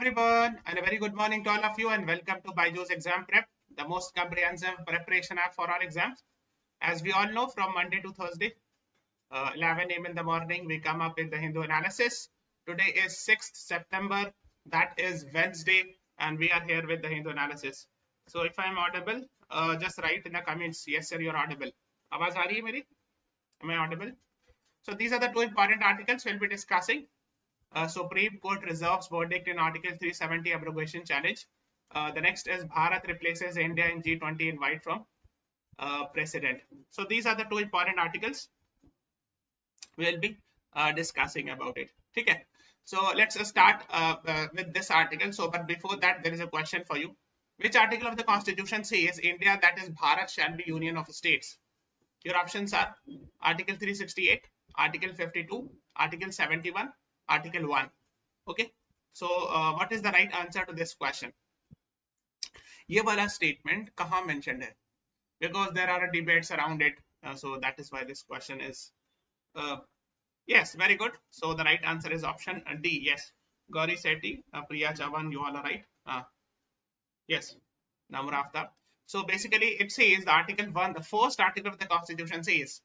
everyone, and a very good morning to all of you, and welcome to BYJU'S Exam Prep, the most comprehensive preparation app for our exams. As we all know, from Monday to Thursday, 11 a.m. in the morning, we come up with the Hindu analysis. Today is 6th September, that is Wednesday, and we are here with the Hindu analysis. So if I am audible, just write in the comments, yes sir, you're audible. Awaaz aa rahi hai meri? Am I audible? So these are the two important articles we'll be discussing. Supreme Court reserves verdict in Article 370 abrogation challenge. The next is Bharat replaces India in G20 invite from President. So these are the two important articles we'll be discussing about it. Okay. So let's start with this article. So, but before that, there is a question for you. Which article of the Constitution says India, that is Bharat, shall be union of states? Your options are Article 368, Article 52, Article 71, Article 1. Okay. So what is the right answer to this question? ये वाला statement कहाँ mentioned है? Because there are debates around it. So that is why this question is. Yes, very good. So the right answer is option D. Yes. Gauri Sethi, Priya Chavan, you all are right. Yes. Namur Aftab. So basically it says the Article 1, the first article of the Constitution says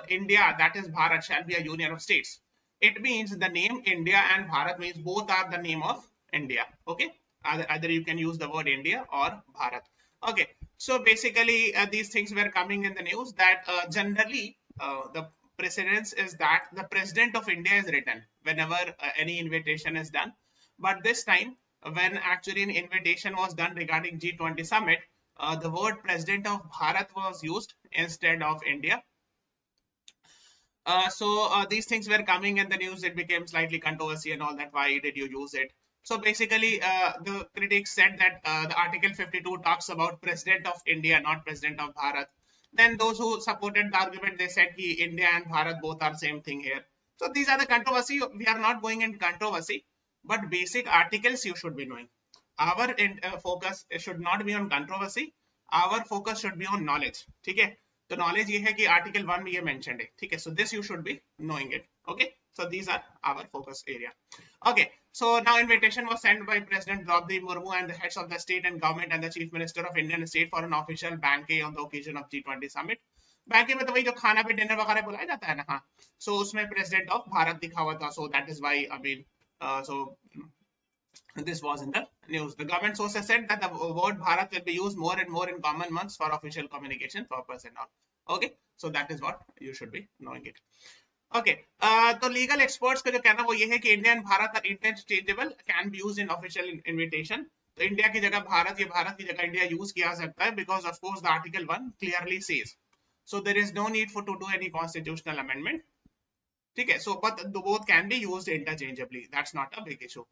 India, that is Bharat, shall be a union of states. It means the name India and Bharat means both are the name of India. Okay. Either you can use the word India or Bharat. Okay. So basically these things were coming in the news that generally the precedence is that the President of India is written whenever any invitation is done. But this time when actually an invitation was done regarding G20 summit, the word President of Bharat was used instead of India. So these things were coming in the news. It became slightly controversy and all that. Why did you use it? So basically, the critics said that the Article 52 talks about President of India, not President of Bharat. Then those who supported the argument, they said that India and Bharat both are same thing here. So these are the controversy. We are not going into controversy, but basic articles you should be knowing. Our focus should not be on controversy. Our focus should be on knowledge. Okay? तो knowledge ये है कि article 1 में ये mentioned है, ठीक है? So this you should be knowing it. Okay, so these are our focus area. Okay, so now invitation was sent by President 𝗟𝗏𝗀 𝗏 and the heads of the state and government and the chief minister of Indian state for an official banquet on the occasion of G20 summit. banquet में तो वही जो खाना पे dinner वगैरह बुलाया जाता है ना, हाँ. So उसमें President of Bharat दिखा हुआ था. So that is why I mean so this was in the news. The government sources said that the word Bharat will be used more and more in common months for official communication purpose and all. Okay, so that is what you should be knowing it. Okay, तो legal experts का जो कहना वो ये है कि India and Bharat are interchangeable, can be used in official invitation. तो India की जगह भारत, ये भारत की जगह इंडिया यूज किया सकता है because of course the Article 1 clearly says. So there is no need for to do any constitutional amendment. ठीक है, so but both can be used interchangeably. That's not a big issue.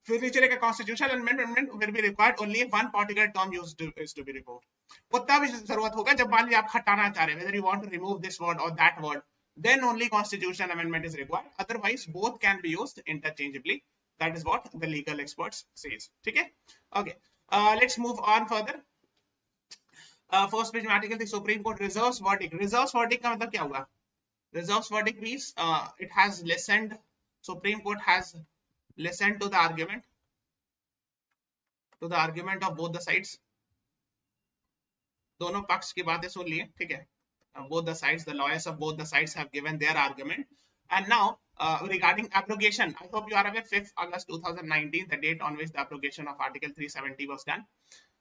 फिर नीचे लिखा constitutional amendment will be required only if one particular term used is to be removed. उतना भी जरूरत होगा जब मान लीजिए आप हटाना चाह रहे हैं, whether you want to remove this word or that word, then only constitutional amendment is required. Otherwise both can be used interchangeably. That is what the legal experts says. ठीक है? Okay. Let's move on further. First page में article the Supreme Court reserves verdict. Reserves verdict का मतलब क्या हुआ? Reserves verdict means it has listened. Supreme Court has listened to the argument of both the sides. दोनों पक्ष की बातें सुन लिए, ठीक है? Both the sides, the lawyers of both the sides have given their argument. And now regarding abrogation, I hope you are aware 5th August 2019, the date on which the abrogation of Article 370 was done.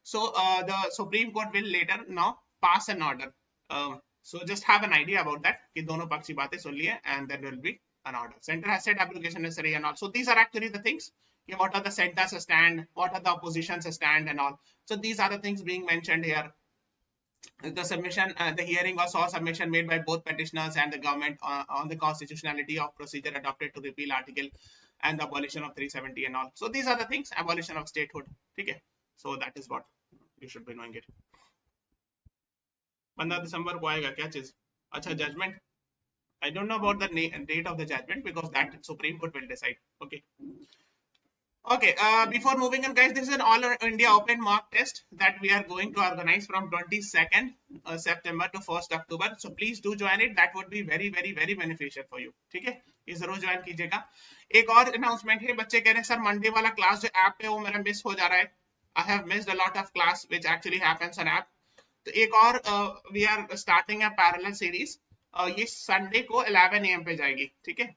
So the Supreme Court will later now pass an order. So just have an idea about that कि दोनों पक्ष की बातें सुन लिए and there will be an order. Center has said abrogation is necessary and all. So these are actually the things. What are the center's stand? What are the opposition's stand and all? So these are the things being mentioned here. The submission, the hearing was all submission made by both petitioners and the government on the constitutionality of procedure adopted to repeal article and the abolition of 370 and all. So these are the things. Abolition of statehood. Okay. So that is what you should be knowing it. 15 दिसंबर को आएगा क्या चीज? अच्छा, judgment. I don't know about the date of the judgment because that Supreme Court will decide. Okay. Okay, before moving on, guys, this is an all India open mock test that we are going to organize from 22nd September to 1st October. So please do join it. That would be very, very, very beneficial for you. ठीक है, ये जरूर join कीजिएगा. एक और announcement है, बच्चे कह रहे हैं सर मंडे वाला क्लास जो ऐप है वो मेरा मिस हो जा रहा है. I have missed a lot of class which actually happens on app. तो एक और we are starting a parallel series. ये संडे को 11 AM पे जाएगी. ठीक है.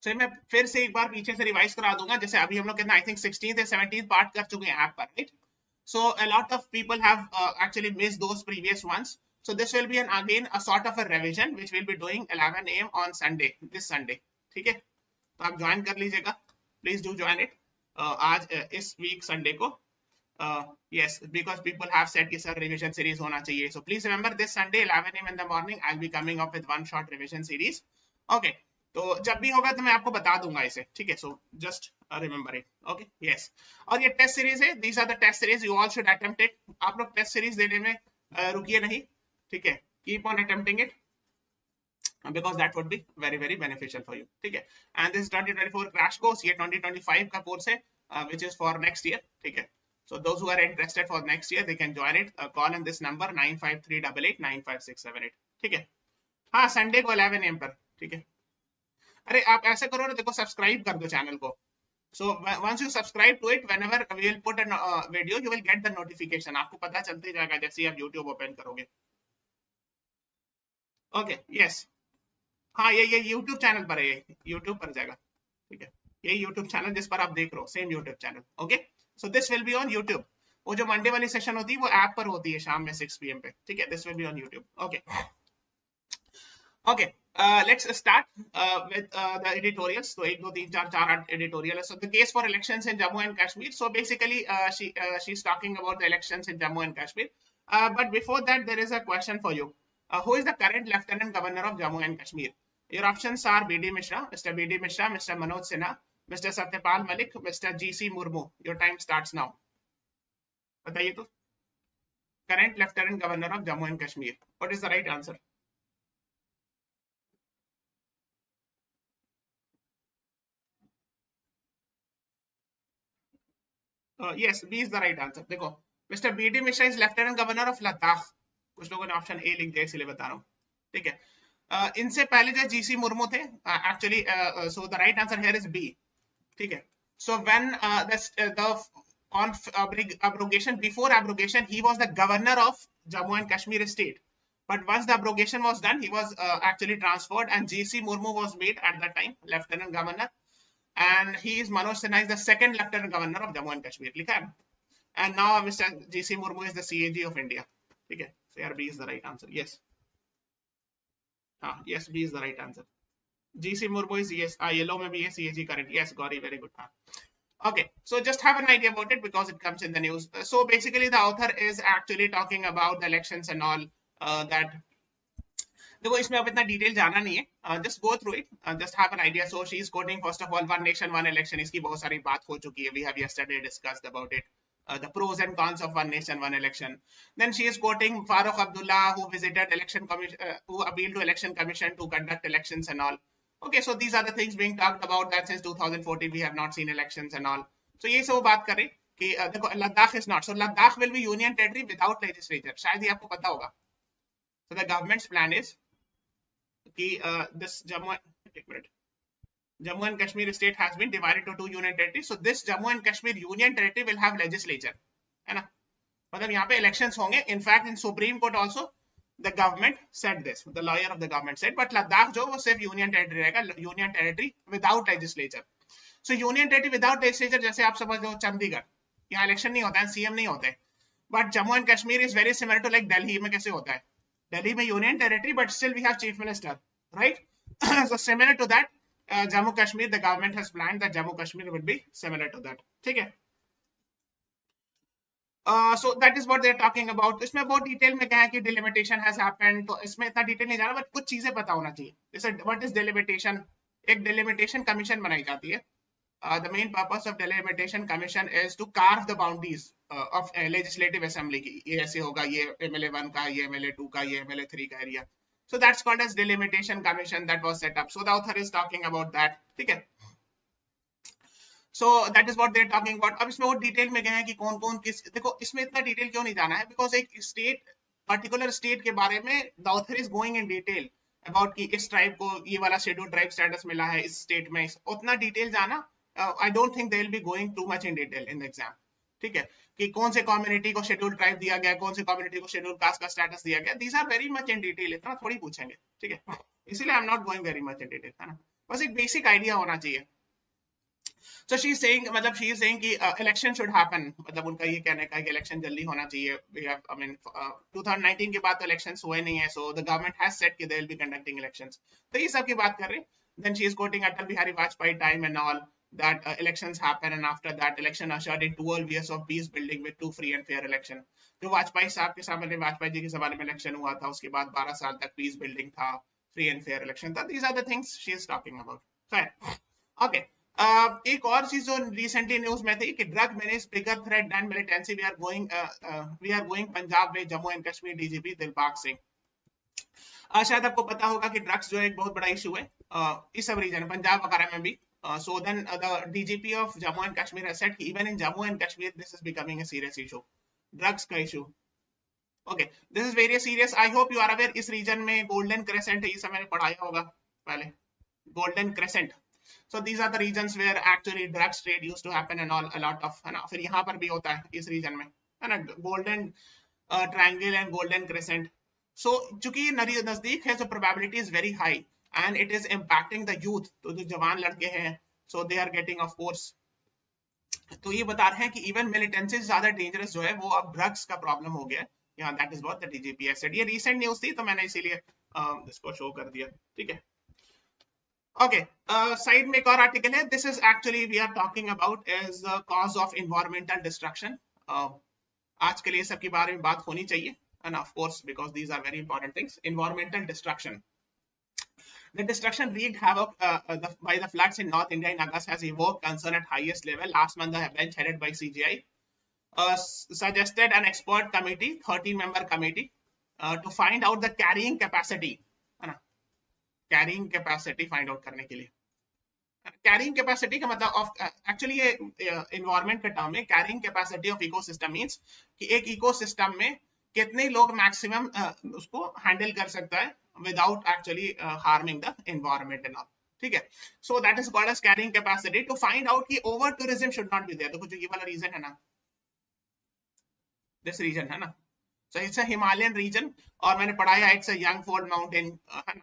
So, मैं फिर से एक बार पीछे से रिवाइज करा दूंगा. जैसे अभी हम लोग कितना आई थिंक 16th या 17th पार्ट कर चुके हैं ऐप पर, right? So a lot of people have actually missed those previous ones. So this will be an again a sort of a revision which we'll be doing 11 AM on Sunday, this Sunday. ठीक है, तो आप join कर लीजिएगा. Please do join it. आज इस week Sunday को yes, because people have said कि सर revision series होना चाहिए. So please remember this Sunday 11 AM in the morning I'll be coming up with one short revision series. Okay. तो जब भी होगा तो मैं आपको बता दूंगा इसे. ठीक है, so just remember it. Okay, yes. और ये टेस्ट सीरीज है. These are the test series, you all should attempt it. आप लोग टेस्ट सीरीज देने में रुकिए नहीं. ठीक है, keep on attempting it because that would be very, very beneficial for you. ठीक है, and this 2024 crash course, ये 2025 का कोर्स है which is for next year. ठीक है, so those who are interested for next year they can join it. Call on this number 9538895678. ठीक है, हाँ संडे को 11 AM पर. ठीक है, अरे आप ऐसे करो ना, देखो सब्सक्राइब कर दो चैनल को. So once you subscribe to it, whenever we will put a video you will get the notification. आपको पता चलते जाएगा जैसे ही आप YouTube ओपन करोगे. Okay, yes. हाँ, ये YouTube चैनल पर है, ये YouTube पर जाएगा. ठीक है, ये YouTube चैनल जिस पर आप देख रहे हो, same YouTube channel. Okay, so this will be on YouTube. वो जो मंडे वाली सेशन होती है वो ऐप पर होती है शाम में 6 PM पे. ठीक है, this will be on YouTube. Okay. Okay, let's start with the editorials. So 1, 2, 3, 4, 4 editorials. So the case for elections in Jammu and Kashmir. So basically she's talking about the elections in Jammu and Kashmir. But before that there is a question for you. Who is the current Lieutenant Governor of Jammu and Kashmir? Your options are B.D. Mishra, Mr. B.D. Mishra, Mr. Manoj Sinha, Mr. 𝗟𝗲𝗴𝗹 𝗥𝗲𝗀, Mr. G.C. Murmu. Your time starts now. बताइए तो, current Lieutenant Governor of Jammu and Kashmir. What is the right answer? Yes, B is the right answer. देखो, Mr. B.D. Mishra is Lieutenant Governor of Ladakh. कुछ लोगों ने option A लिख दिया इसलिए बता रहा हूँ. ठीक है, इनसे पहले जो GC मुर्मू थे, actually so the right answer here is B. ठीक है, so when on abrogation, before abrogation he was the governor of Jammu and Kashmir state, but once the abrogation was done he was actually transferred and GC Murmu was made at that time Lieutenant Governor. And he is Manoj Sinha is the second Lieutenant Governor of Jammu and Kashmir. लिखा है. And now Mr. G.C. Murmu is the CAG of India. ठीक है, so here B is the right answer. Yes. Yes, B is the right answer. G.C. Murmu is yes. Yellow में भी है CAG current. Yes, Gauri, very good. Okay, so just have an idea about it because it comes in the news. So basically the author is actually talking about the elections and all that. देखो इसमें अब इतना detail जाना नहीं है. Just go through it, just have an idea. So she is quoting first of all one nation one election. इसकी बहुत सारी बात हो चुकी है. We have yesterday discussed about it, the pros and cons of one nation one election. Then she is quoting Farooq Abdullah who visited election commission, who appealed to election commission to conduct elections and all. Okay, so these are the things being talked about that since 2014 we have not seen elections and all. So ये सब बात करें कि देखो Ladakh is not, so Ladakh will be union territory without legislature. शायद ये आपको पता होगा. So the government's plan is कि this Jammu and Kashmir state has been divided to 2 union territories. So this Jammu and Kashmir union territory will have legislature, है ना? मतलब यहाँ पे elections होंगे. In fact, in Supreme Court also the government said this. The lawyer of the government said, but Ladakh जो वो सिर्फ union territory रहेगा, union territory without legislature. So union territory without legislature जैसे आप समझ लो चंडीगढ़, यहाँ election नहीं होता है, CM नहीं होते. But Jammu and Kashmir is very similar to like Delhi में कैसे होता है? Delhi में union territory, but still we have chief minister, right? So similar to that. Jammu Kashmir, the government has planned that Jammu Kashmir will be similar to that. ठीक है, so that is what they are talking about. इसमें बहुत detail में क्या है कि delimitation has happened, तो इसमें इतना डिटेल नहीं जाना, बट कुछ चीजें पता होना चाहिए. जैसे what is delimitation? एक delimitation commission बनाई जाती है. The main purpose of delimitation commission is to carve the boundaries of legislative assembly की. ये ऐसे होगा, ये MLA 1 का, ये MLA 2 का, ये MLA 3 का area. So that's called as delimitation commission that was set up. So the author is talking about that. ठीक है. So that is what they are talking about. अब इसमें वो डिटेल में गए हैं कि कौन कौन किस, देखो इसमें इतना डिटेल क्यों नहीं जाना है, बिकॉज एक स्टेट, पर्टिकुलर स्टेट के बारे में the author is going in detail about कि इस ट्राइब को ये वाला शेड्यूल ट्राइब स्टेटस मिला है इस स्टेट में, उतना डिटेल जाना I don't think they will be going too much in detail in the exam. ठीक है, कि कौन से कम्युनिटी को शेड्यूल ट्राइब दिया गया, कौन से कम्युनिटी को शेड्यूल कास्ट का स्टेटस दिया गया, these are very much in detail, इतना थोड़ी पूछेंगे। ठीक है, इसीलिए I am not going very much in detail, है ना, बस एक बेसिक आइडिया होना चाहिए। So she is saying, मतलब she is saying कि election should happen, मतलब उनका ये कहने का है कि election जल्दी होना चाहिए। We have, I mean, 2019 के बाद तो elections हुए नहीं है, so the government has said कि they will be conducting elections। तो ये सब की बात कर रहे हैं। Then she is quoting Atal Bihari Vajpayee time and all that elections happen, and after that election ushered in 12 years of peace building with 2 free and fair election। जो वाजपेयी साहब के सामने, वाजपेयी जी के ज़माने में election हुआ था, उसके बाद 12 साल तक peace building था, free and fair election था। These are the things she is talking about। खैर, okay। एक और चीज जो रिसेंटली न्यूज में थी कि drug menace bigger threat than militancy, we are going Punjab में जम्मू एंड कश्मीर डीजीपी दिलबाग सिंह। शायद आपको पता होगा कि ड्रग्स जो है एक बहुत बड़ा इशू है इस सब रीजन, पंजाब वगैरह में भी। So then the DGP of Jammu and Kashmir has said कि even in Jammu and Kashmir this is becoming a serious issue, drugs का issue. Okay, this is very serious. I hope you are aware, इस region में golden crescent है, ये सब मैंने पढ़ाया होगा पहले, golden crescent. So these are the regions where actually drug trade used to happen and all, a lot of, है ना, फिर यहाँ पर भी होता है इस रीजन में, है ना, golden triangle and golden crescent. So चूंकि नजदीक है, so probability is very high and it is impacting the youth, तो जो जवान लड़के हैं, so they are getting of course, तो ये बता रहे हैं कि इवन मिलिटेंसी से ज्यादा डेंजरस जो है वो अब ड्रग्स का प्रॉब्लम हो गया यहाँ। That is what the DGP has said. ये रीसेंट न्यूज थी तो मैंने इसीलिए इसको शो कर दिया। ठीक है, ओके, साइड में एक और आर्टिकल है। This is actually we are talking about is the cause of environmental destruction. आज के लिए सबके बारे में बात होनी चाहिए, and of course because these are very important things. Environmental destruction, the destruction wreaked havoc by the floods in North India in August has evoked concern at highest level. Last month the bench headed by CGI suggested an expert committee, 13-member committee, to find out the carrying capacity, है ना, carrying capacity find out करने के लिए। Carrying capacity का मतलब of, actually ये environment का term है। Carrying capacity of ecosystem means कि एक इकोसिस्टम में कितने लोग मैक्सिमम उसको हैंडल कर सकता है without actually harming the environment and all. ठीक है, so that is called as carrying capacity to find out कि over tourism should not be there. देखो जो ये वाला रीजन है ना, दिस रीजन है ना, so it's a Himalayan region, और मैंने पढ़ाया it's a young fold mountain, है ना।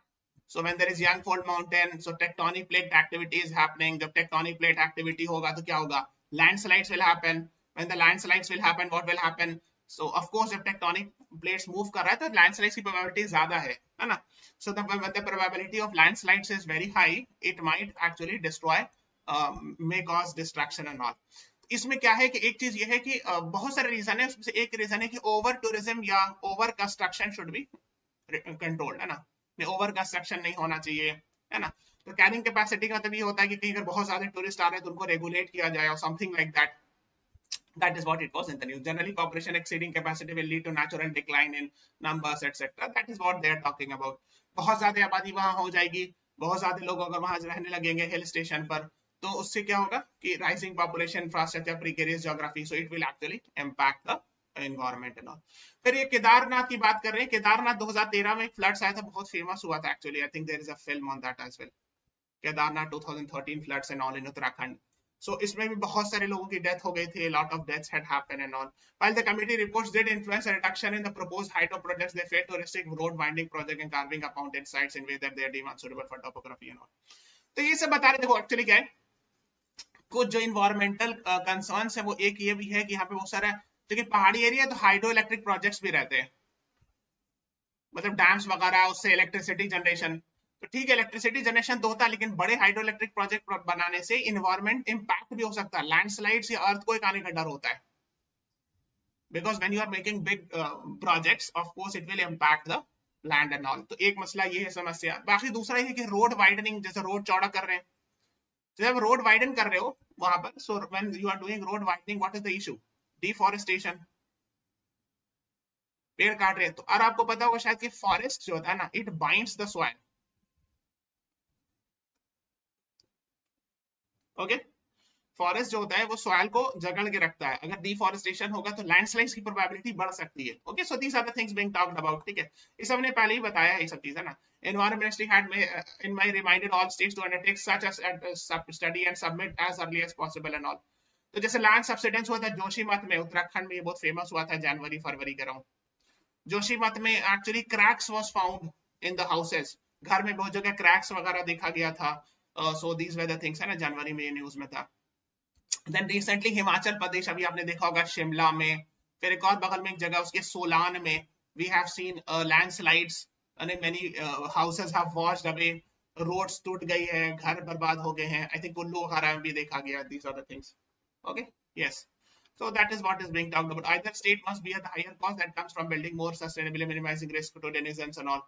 So when there is young fold mountain, so tectonic plate activity is happening. जब tectonic plate activity होगा तो क्या होगा? Landslides will happen. When the landslides will happen, what will happen? So of course जब tectonic plates move कर रहा है तो landslides की probability ज़्यादा है ना? So the probability of landslides is very high. It might actually destroy, may cause destruction and all. इसमें क्या है कि एक चीज ये है कि बहुत सारे रीजन है, उसमें से एक रीजन है कि ओवर टूरिज्म या over construction should be controlled, है ना, ओवर कंस्ट्रक्शन नहीं होना चाहिए, है ना। तो कैरिंग कैपेसिटी का मतलब ये होता है कि कहीं अगर बहुत ज्यादा टूरिस्ट आ रहे हैं तो उनको रेगुलेट किया जाए और something like that. That is what it was in the news. Generally, population exceeding capacity will lead to natural decline in numbers, etc. That is what they are talking about. बहुत ज्यादा आबादी वहां हो जाएगी, बहुत ज्यादा लोग अगर वहां रहने लगेंगे हिल स्टेशन पर, तो उससे क्या होगा कि rising population, infrastructure, precarious geography, so it will actually impact the environment and all. फिर ये केदारनाथ की बात कर रहे हैं। केदारनाथ 2013 में एक फ्लड्स आया था, बहुत फेमस हुआ था actually. I think there is a film on that as well. Kedarnath 2013 floods and all in Uttarakhand. So इसमें भी बहुत सारे लोगों की डेथ हो गई थी, lot of deaths had happened and all. While the committee reports did influence a reduction in the proposed hydro projects, they failed to restrict road winding project and carving up mountain sites in ways that they are deemed unsuitable for topography and all. तो ये सब बता रहे, देखो actually क्या है, कुछ जो इन्वायरमेंटल कंसर्न्स है वो एक ये भी है कि यहाँ पे बहुत सारा, क्योंकि पहाड़ी एरिया तो हाइड्रो इलेक्ट्रिक प्रोजेक्ट्स भी रहते हैं, मतलब डैम्स वगैरह, उससे इलेक्ट्रिसिटी जनरेशन, तो ठीक है इलेक्ट्रिसिटी जनरेशन तो होता है, लेकिन बड़े हाइड्रो इलेक्ट्रिक प्रोजेक्ट बनाने से इन्वायरमेंट इम्पैक्ट भी हो सकता है। लैंडस्लाइड्स या अर्थक्वेक आने का डर होता है, because when you are making big projects of course it will impact the land and all. तो एक मसला ये है समस्या। बाकी दूसरा ये है कि रोड वाइडनिंग, जैसे रोड चौड़ा कर रहे हैं, जब रोड वाइडन कर रहे हो वहां पर, so when you are doing road widening, what is the issue? Deforestation, पेड़ काट रहे हैं। तो और आपको पता होगा शायद कि फॉरेस्ट जो होता है ना, it binds the soil. Okay, forest जो होता है वो सॉइल को जकड़ के रखता है, अगर डिफॉरेस्टेशन होगा तो लैंडस्लाइड्स की प्रोबेबिलिटी बढ़ सकती है। Okay, so these are the things being talked about, ठीक है, ये सब ने पहले ही बताया ये सब चीजें ना। Environment Ministry had in my reminded all states to undertake such as study and submit as early as possible and all। तो जैसे लैंड सब्सिडेंस हुआ था जोशीमठ में, उत्तराखंड में, ये बहुत फेमस हुआ था जनवरी फरवरी के राउंड। जोशीमठ में actually cracks was found in the houses, घर में बहुत जगह क्रैक्स वगैरह देखा गया था। So these were the things है ना, जनवरी में ये न्यूज में था। देन रिसेंटली हिमाचल प्रदेश, अभी आपने देखा होगा शिमला में, फिर एक और बगल में एक जगह उसके सोलान में, we have seen landslides and many houses have washed away, roads टूट गई है, घर बर्बाद हो गए हैं। आई थिंक कुल्लू वगैरह में भी देखा गया। these are the things, okay, yes, so that is what is being talked about। either state must bear the higher cost that comes from building more sustainably, minimizing risk to denizens and all,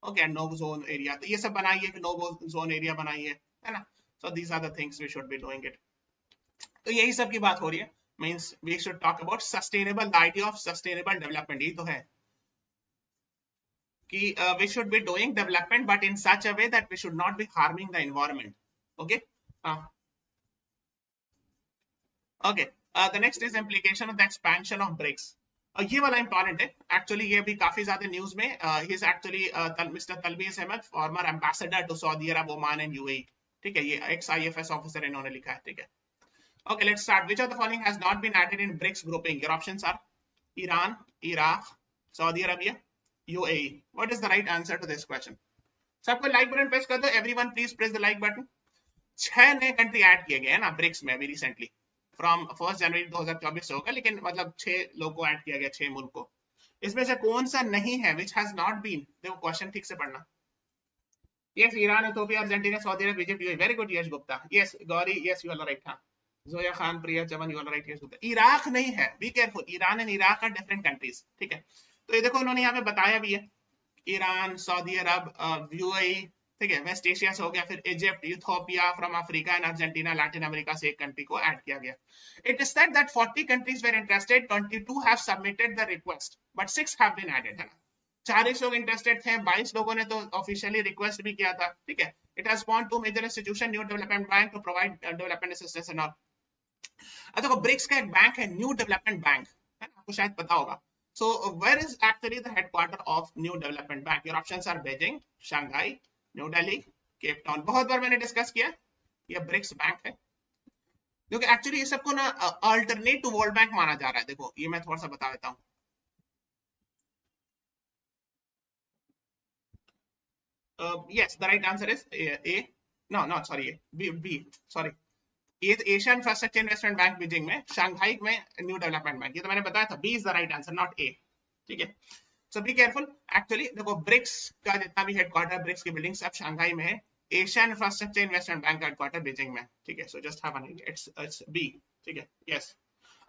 okay, and no zone area, तो ये सब बनाइए कि no zone area बनाइए, है ना। so these are the things we should be doing it। तो यही सब की बात हो रही है, means we should talk about sustainable, the idea of sustainable development, यही तो है कि we should be doing development but in such a way that we should not be harming the environment, okay। okay, the next is implication of the expansion of BRICS। ये वाला important है actually, ये भी काफी ज्यादा news में। He is actually mister Talbis Ahmad, former ambassador to Saudi Arabia, Oman and UAE, ठीक है, ये एक्स IFS ऑफिसर इन्होंने लिखा है, ठीक है। okay, let's start। which of the following has not been added in BRICS grouping? your options are Iran, Iraq, Saudi Arabia, UAE। what is the right answer to this question? सबको like button press कर दो, everyone please press the like button. 6 नए country add किए गए हैं ना BRICS में अभी रिसेंटली, फ्रॉम 1 जनवरी 2024 से होगा, लेकिन मतलब 6 लोग को ऐड किया गया, 6 मुल्क को। इसमें से कौन सा नहीं है विच हैज नॉट बीन? देखो क्वेश्चन ठीक से पढ़ना। Yes, Iran, Ethiopia, Argentina, Saudi Arabia, Egypt, UAE. Very good Yash Gupta, yes Gauri, yes you are right. हाँ, Zoya Khan, Priya Chaman, you are right, yes Gupta. Iraq नहीं है, be careful, Iran and Iraq are different countries, ठीक है। तो ये देखो उन्होंने यहाँ पे बताया भी है, ईरान, सऊदी अरब, यूएई, ठीक है, वेस्ट एशिया से हो गया, फिर Egypt, Ethiopia from Africa and Argentina, Latin America से एक कंट्री को ऐड किया गया। It is said that 40 countries were interested, 22 have submitted the request but 6 have been added, है ना। 40 लोग इंटरेस्टेड थे, 22 लोगों ने तो ऑफिशियली रिक्वेस्ट भी किया था, ठीक है। It has spawned 2 major institution, new development bank to provide development assistance and all. देखो ब्रिक्स का एक बैंक है न्यू डेवलपमेंट बैंक, है ना, आपको शायद पता होगा। So where is actually the headquarter of New Development Bank? Your options are Beijing, Shanghai, New Delhi, Cape Town। बहुत बार मैंने डिस्कस किया, ये ब्रिक्स बैंक है, क्योंकि एक्चुअली ये सबको ना अल्टरनेट टू वर्ल्ड बैंक माना जा रहा है। देखो ये मैं थोड़ा सा बता देता हूँ। Yes, the right answer is A. No, not sorry, B. Sorry, ये Asian infrastructure investment bank Beijing में, शंघाई में न्यू डेवलपमेंट बैंक, ये तो मैंने बताया था। B is the right answer, not A, ठीक है। सो बी केयरफुल, एक्चुअली देखो ब्रिक्स का जितना भी हेडक्वार्टर, ब्रिक्स की बिल्डिंग सब शंघाई में है, एशियन इंफ्रास्ट्रक्चर इन्वेस्टमेंट बैंक का हेडक्वार्टर बीजिंग में, ठीक है। So just have an idea, it's B, ठीक है, यस।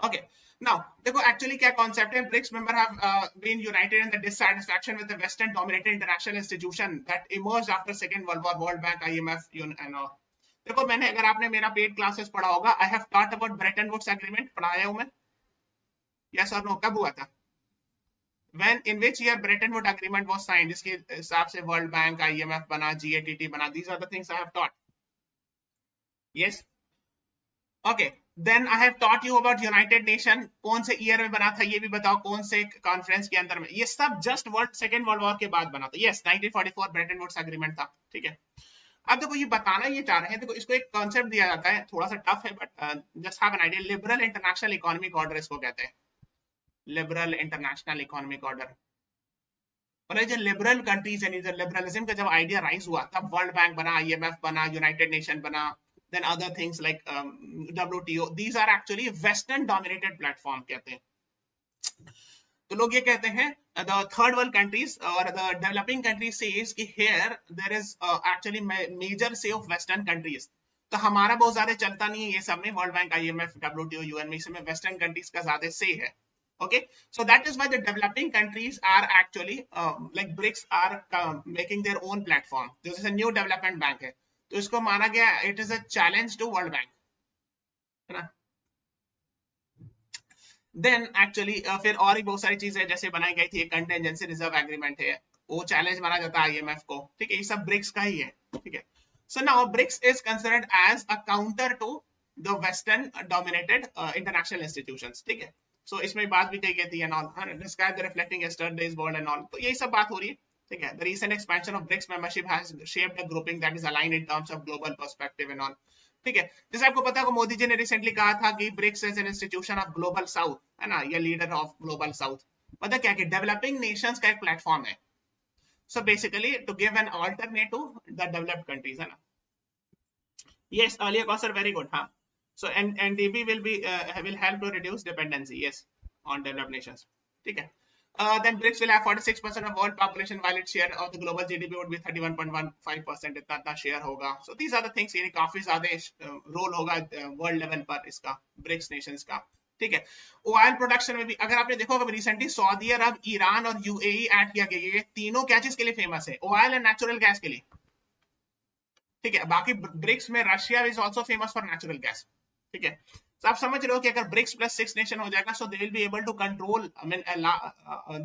ओके, नाउ देखो एक्चुअली क्या कॉन्सेप्ट है। BRICS member have been united in the dissatisfaction with the western dominated international institution that emerged after second world war, world bank, IMF and all. देखो मैंने, अगर आपने मेरा पेड क्लासेस पढ़ा होगा, I have taught about Bretton Woods agreement, पढ़ाया हूं मैं, यस और नो? कब हुआ था? When in which year Bretton Woods agreement was signed? जिसके हिसाब से वर्ल्ड बैंक, IMF बना, GATT बना। these are the things I have taught, yes, okay। then I have taught you about United Nation, कौन से ईयर में बना था ये भी बताओ, कौन से कॉन्फ्रेंस के अंदर में, ये सब जस्ट सेकंड वर्ल्ड वॉर के बाद बना था। यस, 1944 ब्रेटन वुड्स एग्रीमेंट था, ठीक है। अब देखो ये बताना ये चाह रहे हैं, देखो इसको एक कॉन्सेप्ट दिया जाता है, थोड़ा सा टफ है but just have an idea. Liberal international economic order इसको कहते हैं, लिबरल इंटरनेशनल इकोनॉमिक ऑर्डर। और ये जो लिबरल कंट्रीज है, जब लिबरलिज्म का जब आइडिया राइज हुआ तब वर्ल्ड बैंक बना, IMF बना, यूनाइटेड नेशन बना, then other things like WTO। These are actually western dominated platform कहते हैं। तो लोग ये कहते हैं the third world countries or the developing countries says कि here there is actually major say of western countries। तो हमारा बहुत ज्यादा चलता नहीं है ये सब में, world bank, IMF, WTO, UN में, इसमें वेस्टर्न कंट्रीज का ज्यादा से है, okay। so that is why the developing countries are actually like BRICS are making their own platform, जो जैसे न्यू डेवलपमेंट बैंक है, तो इसको माना गया it is a challenge to world bank, है ना। देन एक्चुअली फिर और भी बहुत सारी चीजें जैसे बनाई गई थी, एक कंटिजेंसी रिजर्व एग्रीमेंट है, वो चैलेंज माना जाता है IMF को, ठीक है। ये सब ब्रिक्स का ही है, ठीक है। So now BRICS is considered as a counter to the western dominated international institutions, ठीक है। सो इसमें बात भी कही गई थी and all, describe the reflecting yesterday's world and all, तो यही सब बात हो रही है, ठीक है। The recent expansion of BRICS membership has shaped a grouping that is aligned in terms of global perspective and all, ठीक है। जैसे आपको पता है मोदी जी ने रिसेंटली कहा था कि BRICS is an institution of global south, है ना, या लीडर ऑफ ग्लोबल साउथ, मतलब क्या कि डेवलपिंग नेशंस का एक प्लेटफॉर्म है। So basically to give an alternative the developed countries, है ना। Yes, earlier costs are very good, huh? So NDB will help to reduce dependency, yes, on developed nations. Okay. Then BRICS will have 46% of world population, while its share of the global GDP would be 31.15%. इतना share होगा. So these are the things. ये काफी ज़्यादा role होगा world level पर इसका BRICS nations का. ठीक है. ऑयल प्रोडक्शन में भी अगर आपने देखो अगर रिसेंटली सऊदी अरब, ईरान और यूएई ऐड किया गया, ये तीनों क्या चीज के लिए फेमस है? ऑयल एंड नेचुरल गैस के लिए, ठीक है। बाकी ब्रिक्स में Russia is also famous for natural gas, ठीक है। तो आप समझ रहे हो कि अगर ब्रिक्स प्लस 6 नेशन हो जाएगा, so they will be able to control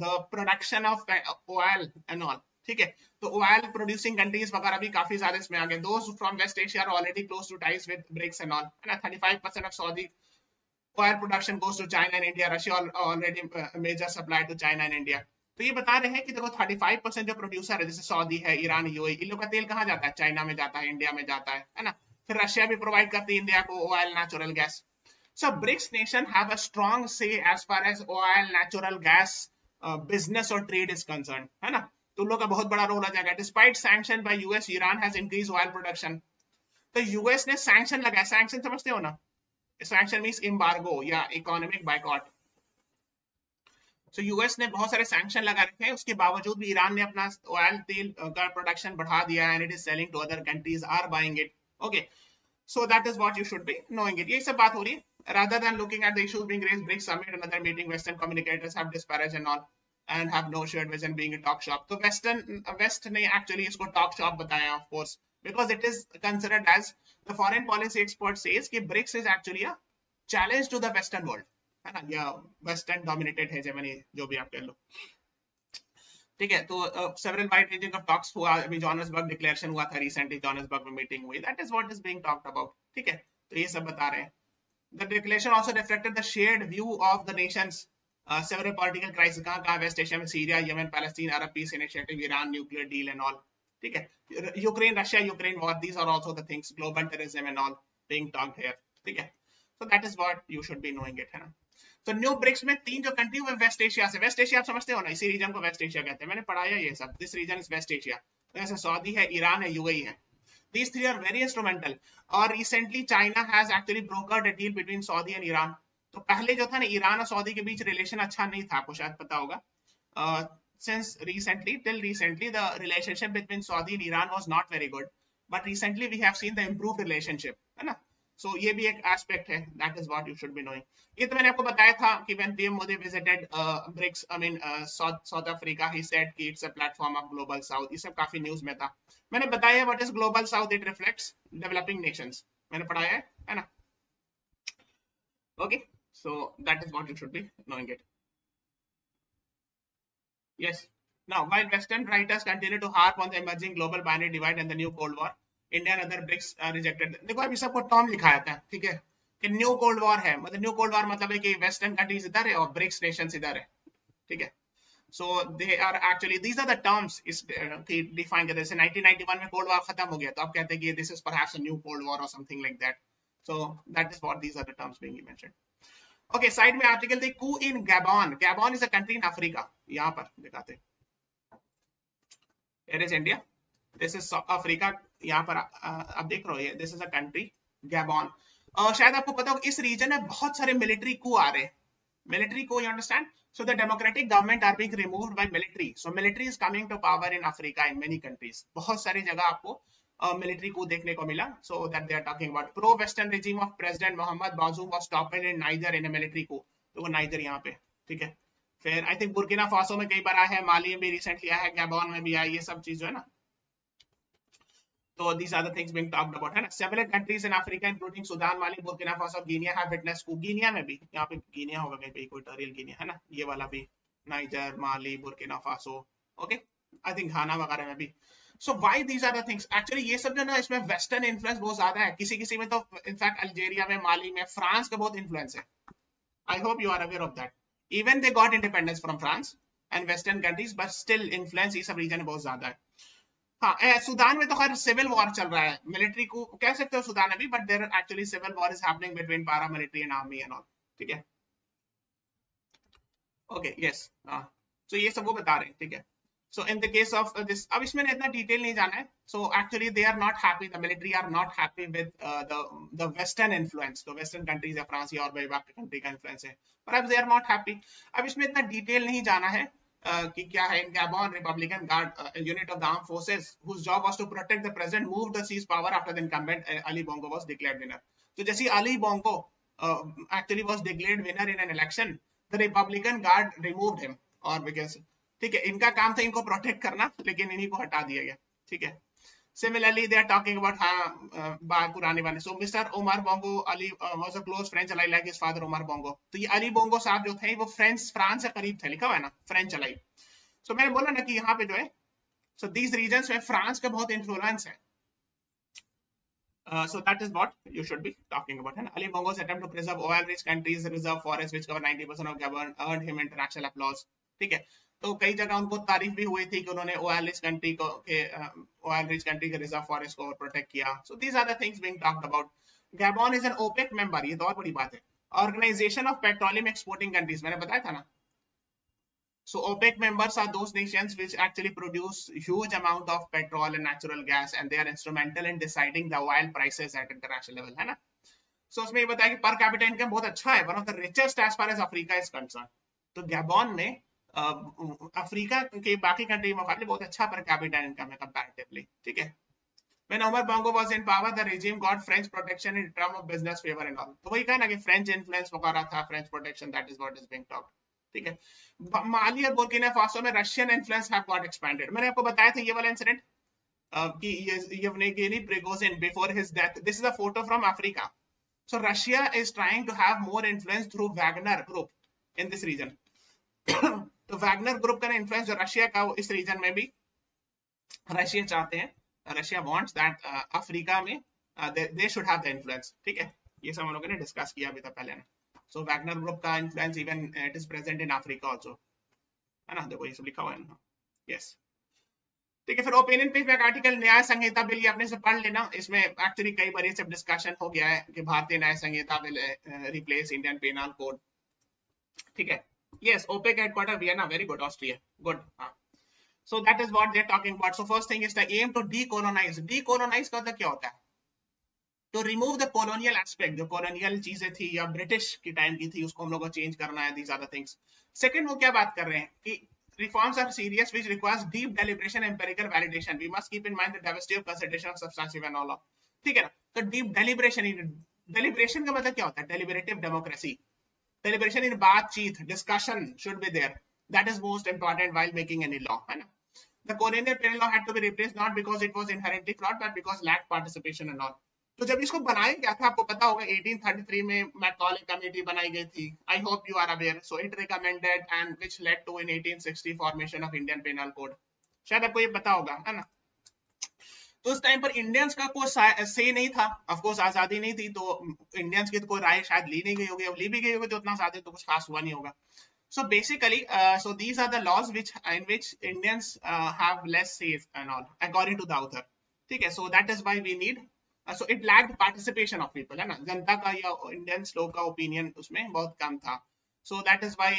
the production of oil and all, ठीक है। तो ऑयल प्रोड्यूसिंग कंट्रीज वगैरह भी काफी ज्यादा इसमें आ गए। Those from West Asia are already close to ties with BRICS and all, है ना। 35% of Saudi oil production goes to China and India. Russia already major supply to China and India. तो ये बता रहे हैं कि देखो 35% जो प्रोड्यूसर है, जैसे सऊदी है, ईरान, यूएई, इन लोग का तेल कहाँ जाता है? चाइना में जाता है, इंडिया में जाता है ना। फिर रशिया भी प्रोवाइड करती है इंडिया को oil, natural gas. So BRICS nation have a strong say as far as oil, natural gas business और ट्रेड इज कंसर्न, है ना। तो उन लोग का बहुत बड़ा रोल आ जाएगा। Despite sanction bye US, Iran has increase oil production. तो यूएस ने सैंक्शन लगाया, सैंक्शन समझते हो ना? Sanction means embargo या economic boycott. So US ने बहुत सारे सैंक्शन लगा रखे हैं, उसके बावजूद भी ईरान ने अपना ऑयल तेल का प्रोडक्शन बढ़ा दिया and it is selling to other countries are buying it. Okay, so that is what you should be knowing it. ये सब बात हो रही है। Rather than looking at the issues being raised, BRICS summit, another meeting, Western communicators have disparaged and all and have no shared vision being a talk shop. तो West ने actually इसको talk shop बताया, of course, because it is considered as the foreign policy expert says कि BRICS is actually a challenge to the Western world, है ना, या Western dominated hegemony, जो भी आप कह लो, ठीक है। तो several wide ranging of talks हुआ, अभी जोहान्सबर्ग डिक्लेरेशन हुआ था रिसेंटली, जोहान्सबर्ग में मीटिंग हुई, that is what is being talked about, ठीक है। तो ये सब बता रहे हैं। The declaration also reflected the shared view of the nations, several political crises, कहाँ वेस्ट एशिया में, Syria, Yemen, Palestine, Arab piece initiative, Iran nuclear deal and all, ठीक है। Ukraine, Russia, Ukraine war, these are also the things, global terrorism and all being talked here, ठीक है। So that is what you should be knowing it, है ना। तो new BRICS में 3 जो country हुए वेस्ट एशिया से, वेस्ट एशिया आप समझते हो ना, इसी रीजन को वेस्ट एशिया कहते हैं, मैंने पढ़ाया ये सब, this region is West Asia. जैसे सऊदी है, ईरान है, यूएई है, these 3 are very instrumental. और recently China has actually brokered a deal between Saudi and Iran. तो पहले जो था ना, ईरान और सऊदी के बीच रिलेशन अच्छा नहीं था, आपको शायद पता होगा। Since recently, till recently, the relationship between Saudi and Iran was not very good, but recently we have seen the improved relationship, है ना। So ये भी एक एस्पेक्ट है, that is what you should be knowing. ये तो मैंने आपको बताया था कि when PM Modi visited BRICS, I mean South Africa, he said कि it's a platform of global south. ये सब काफी न्यूज में था। मैंने बताया what is global south, it reflects developing nations, मैंने पढ़ाया है ना। Okay, so that is what you should be knowing it. Yes. Now, while Western writers continue to harp on the emerging global binary divide and the new Cold War, India and other BRICS are rejected. देखो अभी सबको term लिखा जाता है, ठीक है, कि new cold war है, मतलब न्यू कोल्ड वॉर मतलब है कि वेस्टर्न कंट्रीज इधर है और ब्रिक्स नेशंस इधर है, ठीक है। So they are actually, these are the terms is defined. जैसे 1991 में कोल्ड वॉर खत्म हो गया, तो आप कहते हैं कि this is perhaps a new cold war or something like that. So that is what these are the terms being mentioned. Okay, side में आर्टिकल थे coup in Gabon. Gabon is a country in Africa. यहाँ पर दिखाते हैं, here is India, this is Africa, यहाँ पर आप देख रहे हो, ये this is a country Gabon. शायद आपको पता हो इस रीजन में बहुत सारे मिलिट्री कू आ रहे हैं, military Koo, you understand? So the democratic government are being removed by military. So military is coming to power in Africa in many countries. बहुत सारी जगह आपको मिलिट्री कू देखने को मिला. So that they are talking about pro-western regime of President Mohamed Bazoum was toppled in Niger in a military coup. तो वो niger यहाँ पे, ठीक है। फिर आई थिंक बुर्किना फासो में कई बार आया है, माली में भी रिसेंटली आया है, गैबॉन में भी आया, ये सब चीज जो है ना। तो these are the things being talked about, है ना। Several countries in Africa including Sudan, Mali, Burkina Faso, Guinea have witnessed coup. Guinea में भी, यहाँ पे गिनिया होगा कहीं पे, इक्वेटोरियल गिनिया, है ना, ये वाला भी, Niger, Mali, Burkina Faso, okay, I think Ghana वगैरह में भी so why these are the things actually ये सब जो ना इसमें वेस्टर्न इन्फ्लुएंस बहुत ज्यादा है, किसी किसी में तो इनफैक्ट अल्जीरिया में, माली में, फ्रांस का बहुत इन्फ्लुएंस है. I hope you are aware of that. Even they got independence from France and western countries, but still influence ये सब रीजन में बहुत ज्यादा है. हाँ, सूडान में तो खैर सिविल वॉर चल रहा है, मिलिट्री को कह सकते हो सूडान अभी, but there actually civil war is happening between paramilitary and army and all. ठीक है, ओके, यस. तो ये सब वो बता रहे हैं. ठीक है, so in the case of this, अब इसमें इतना डिटेल नहीं जाना है. so actually they are not happy, the military are not happy with the western influence, the western countries या फ्रांस या और बाकी कंट्री का इन्फ्लुएंस है, perhaps they are not happy. अब इसमें इतना डिटेल नहीं जाना है कि क्या है. in Gabon, Republican Guard unit of the armed forces whose job was to protect the president moved to seize power after the incumbent Ali Bongo was declared winner. तो जैसे Ali Bongo actually was declared winner in an election, the Republican Guard removed him, or because ठीक है, इनका काम था इनको protect करना, लेकिन इन्हीं को हटा दिया गया. ठीक है, similarly they are talking about बात पुराने वाले. So mister Omar Bongo Ali was a close French ally like his father Omar Bongo. तो ये अली बोंगो साहब जो थे वो फ्रांस से करीब थे, लिखा हुआ है ना फ्रेंच अलाई. सो मैंने बोला ना कि यहाँ पे जो है, सो दीज रीजन्स में फ्रांस का बहुत इन्फ्लुएंस है. So that is what you should be talking about. And Ali Bongo's attempt to preserve oil-rich countries' reserve forests, which cover 90% of Gabon, earned him international applause. ठीक है, तो कई जगह उनको तारीफ भी हुई थी कि उन्होंने oil-rich country के रिजर्व फॉरेस्ट को प्रोटेक्ट किया. So these are the things being talked about. Gabon is an OPEC member, ये तो और बड़ी बात है. Organization of Petroleum Exporting Countries, मैंने बताया था ना. So OPEC members are those nations which actually produce huge amount of petrol and natural gas, and they are instrumental in deciding the oil prices at international level, है ना. So उसमें ये बताया कि per capita income बहुत अच्छा है, one of the richest as far as Africa is concerned. तो गैबॉन में अफ्रीका के बाकी कंट्री में मुकाबले बहुत अच्छा per capita income है comparatively. ठीक है. When Omar Bongo was in power, the regime got French protection in terms of business favor and all. तो वही कहा ना कि French influence वगैरह था, French protection, that is what is being talked. ठीक है. माली और बुर्किना फासो में Russian influence have got expanded. मैंने आपको बताया था ये वाला इंसिडेंट कि Yevgeny Prigozhin before his death. This is a photo from Africa. So Russia is trying to have more influence through Wagner group in this region. तो Wagner group का influence जो रशिया का, इस रीजन में भी Russia चाहते हैं, Russia wants that Africa में they should have the influence. ठीक है, ये सब हम लोगों ने डिस्कस किया अभी तक पहले ना. So Wagner group का influence even it is present in Africa also, है ना. देखो ये सब लिखा हुआ है ना. Yes. ठीक है, फिर ओपिनियन पेज में एक आर्टिकल न्याय संहिता बिल, ये आपने से पढ़ लेना. इसमें एक्चुअली कई बार ये सब डिस्कशन हो गया है कि Bharatiya Nyaya Sanhita bill replace Indian penal code. ठीक है. Yes, OPEC headquarter Vienna, very good. Austria, good. So that is what they are talking about. So first thing is the aim to decolonize. Decolonize का मतलब क्या होता है? तो रिमूव द कॉलोनियल एस्पेक्ट, जो colonial चीजें थी या ब्रिटिश की टाइम की थी उसको हम लोग को चेंज करना है. These are the things. Second वो क्या बात कर रहे हैं कि reforms are serious which requires deep deliberation, empirical validation. We must keep in mind the diversity of consideration of substantive and all. ठीक है ना. तो डीप डेलिब्रेशन, डेलिब्रेशन का मतलब क्या होता है? Deliberative democracy. डेलिब्रेशन इन बातचीत, discussion should be there. That is most important while making any law, है ना. The colonial penal law had to be replaced not because it was inherently flawed but because lacked participation and all. तो जब इसको बनाया गया था, आपको पता होगा 1833 में मैकॉले कमेटी बनाई गई थी. I hope you are aware. So it recommended and which led to in 1860 formation of Indian penal code. शायद आपको ये पता होगा, है ना. तो उस टाइम पर इंडियंस का कोई से नहीं था. ऑफ कोर्स आजादी नहीं थी, तो इंडियंस की तो कोई राय शायद ली नहीं गई होगी. अब ली भी गई होगी तो उतना ज्यादा तो कुछ खास हुआ नहीं होगा. So basically, so these are the laws in which Indians have less say and all, according to the author. ठीक है. So that is why we need. So it lacked participation of people, है ना. जनता का या Indians लोग का opinion उसमें बहुत कम था. So that is why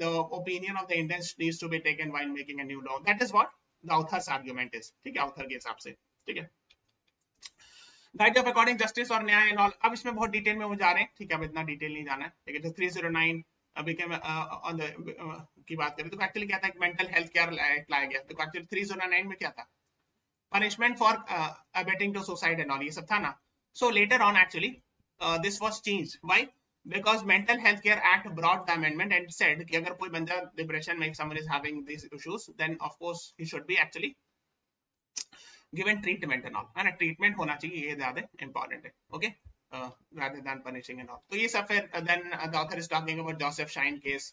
the opinion of the Indians needs to be taken while making a new law. That is what the author's argument is. ठीक है, author के हिसाब से. ठीक है. Right of according justice और न्याय and all. अब इसमें बहुत डिटेल में वो जा रहे हैं. ठीक है, अब इतना डिटेल नहीं जाना है. ठीक है. 309 अभी के की बात करें तो एक्चुअली क्या था, मेंटल हेल्थ केयर एक्ट लाया गया. तो एक्चुअली 309 में क्या था? punishment for abetting to suicide and all, ये सब था ना. So later on actually this was changed. Why? Because Mental Health Care Act brought the amendment and said कि अगर कोई बंदा depression में, if someone is having these issues, then of course he should be actually given treatment and all, है ना. treatment होना चाहिए, ये ज्यादा important है. Okay, rather than punishing and all. तो ये सब फिर then the author is talking about Joseph Shine case.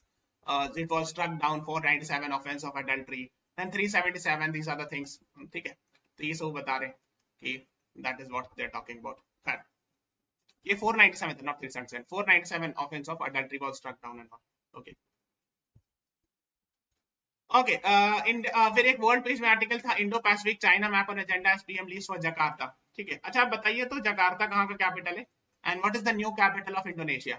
It was struck down 497 offense of adultery. Then 377, these are the things. ठीक है. तो ये सब बता रहे कि that is what they are talking about. खैर ये 497 था, not 377, 497 offence of adultery was struck down and all. Okay okay फिर एक वर्ल्ड पेज में आर्टिकल था, इंडो पैसिफिक चाइना मैप और agenda as PM leaves for Jakarta. ठीक है, अच्छा आप बताइए तो जकार्ता कहाँ का कैपिटल है and what is the new capital of Indonesia?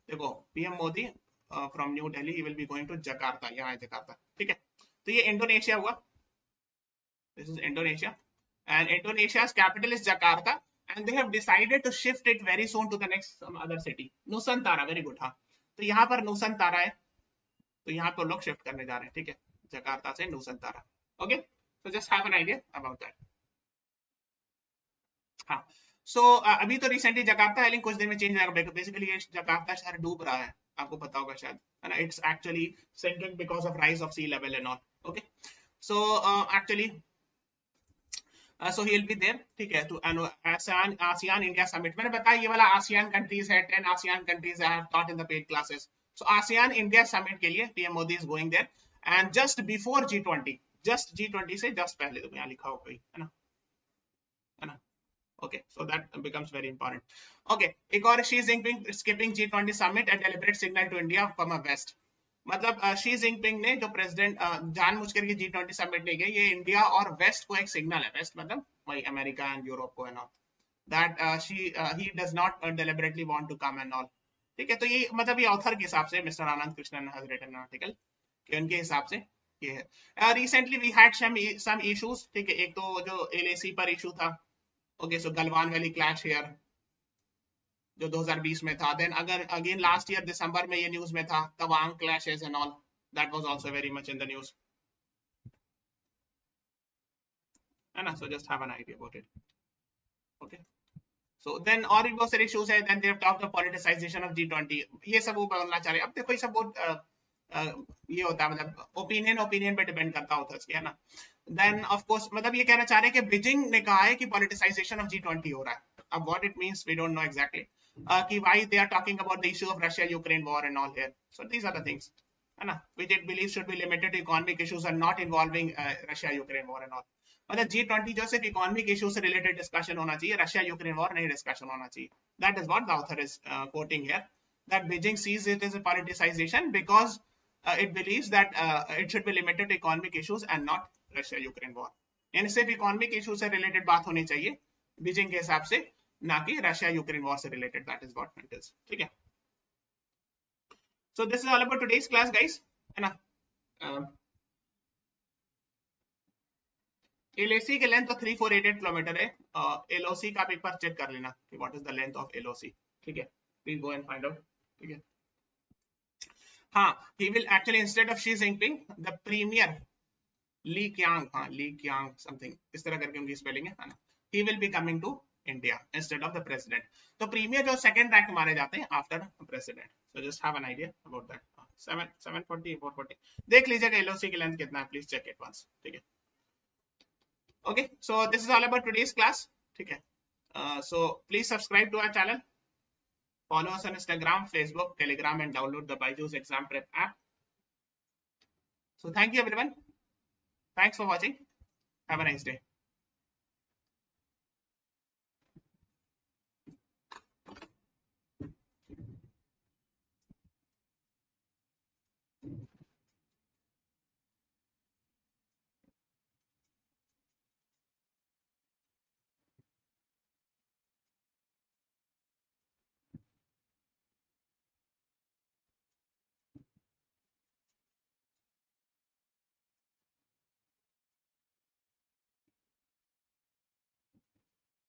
देखो PM Modi from New Delhi he will be going to Jakarta, यहाँ है जकार्ता। ठीक है, तो ये इंडोनेशिया हुआ, this is Indonesia and Indonesia's capital is Jakarta and they have decided to shift it very soon to the next some other city, Nusantara। Very good. हाँ, तो यहाँ पर नुसंतारा है, तो यहाँ पर लोग शिफ्ट करने जा रहे हैं। ठीक है, जकार्ता से Nusantara. Okay, so just have an idea about that. हाँ, सो अभी तो रिसेंटली जकार्ता है, लेकिन कुछ दिन में चेंज होगा। बेसिकली ये जकार्ता शहर डूब रहा है, आपको पता होगा शायद, है ना। It's actually sinking because of rise of sea level and all. Okay, so actually so he will be there। ठीक है, तो ASEAN India Summit, मैंने बताया ये वाला ASEAN कंट्रीज है, 10 ASEAN countries I have taught in the paid classes। So ASEAN India Summit के लिए PM Modi is going there and just before G20, just G20 से just पहले, तो यहाँ लिखा होगा है ना, है ना। Okay, so that becomes very important। Okay, एक और Xi Jinping skipping G20 summit a deliberate signal to India from a west। मतलब शी जिनपिंग ने जो प्रेसिडेंट जानबूझकर के G20 समिट नहीं गए, ये इंडिया और वेस्ट को एक सिग्नल है। वेस्ट मतलब वही अमेरिका एंड यूरोप को, and all that he does not deliberately want to come and all. ठीक है, तो ये मतलब ये ऑथर के हिसाब से mister Anand Krishnan has written an article कि उनके हिसाब से ये है। Recently we had some issues. ठीक है, एक तो जो LAC पर इशू था। Okay, so Galwan valley clash here जो 2020 में था। देन अगर अगेन लास्ट ईयर दिसंबर में ये न्यूज में था, Tawang clashes and all, that was also very much in the news, है ना। So just have an idea about it. Okay, so then और भी बहुत सारे इश्यूज है। Then they have talked the politicisation of G20, ये सब वो बोलना चाह रहे हैं। अब देखो ये सब बहुत ये होता है, मतलब ओपिनियन पे डिपेंड करता होता है, है ना। देन ऑफ कोर्स मतलब ये कहना चाह रहे हैं कि बीजिंग ने कहा है कि पॉलिटिसाइजेशन ऑफ G20 हो रहा है। अब what it means we don't know exactly, कि why they are talking about the issue of Russia-Ukraine war and all here। So these are the things, है ना, which it believes should be limited to economic issues and not involving Russia-Ukraine war and all। मतलब G20 जो सिर्फ economic issue से related discussion होना चाहिए, Russia Ukraine war नहीं discussion होना चाहिए। That is what the author is coating here, that Beijing sees it is a politicisation because it believes that it should be limited to economic issues and not Russia-Ukraine war। यानी सिर्फ economic issue से related बात होनी चाहिए Beijing के हिसाब से, ना कि रशिया यूक्रेन वॉर से related. That is what it is. ठीक है, सो this is all about today's class guys, है ना। LAC की लेंथ तो 3488 किलोमीटर है। LOC का पेपर चेक कर लेना कि what is the length of LOC। ठीक है, please go and find out. ठीक है, हाँ, he will actually instead of Xi Jinping the premier Li Qiang, हाँ Li Qiang something इस तरह करके उनकी स्पेलिंग है ना, he will be coming to India instead of the president। तो प्रीमियर जो सेकंड रैंक मारे जाते हैं after president. So just have an idea about that. 740 440 देख लीजिएगा LOC की लेंथ कितना है, प्लीज चेक इट वंस। ठीक है, okay, so this is all about today's class. ठीक है, so please subscribe to our channel, follow us on Instagram, Facebook, Telegram, and download the BYJU'S exam prep app। So thank you everyone, thanks for watching, have a nice day।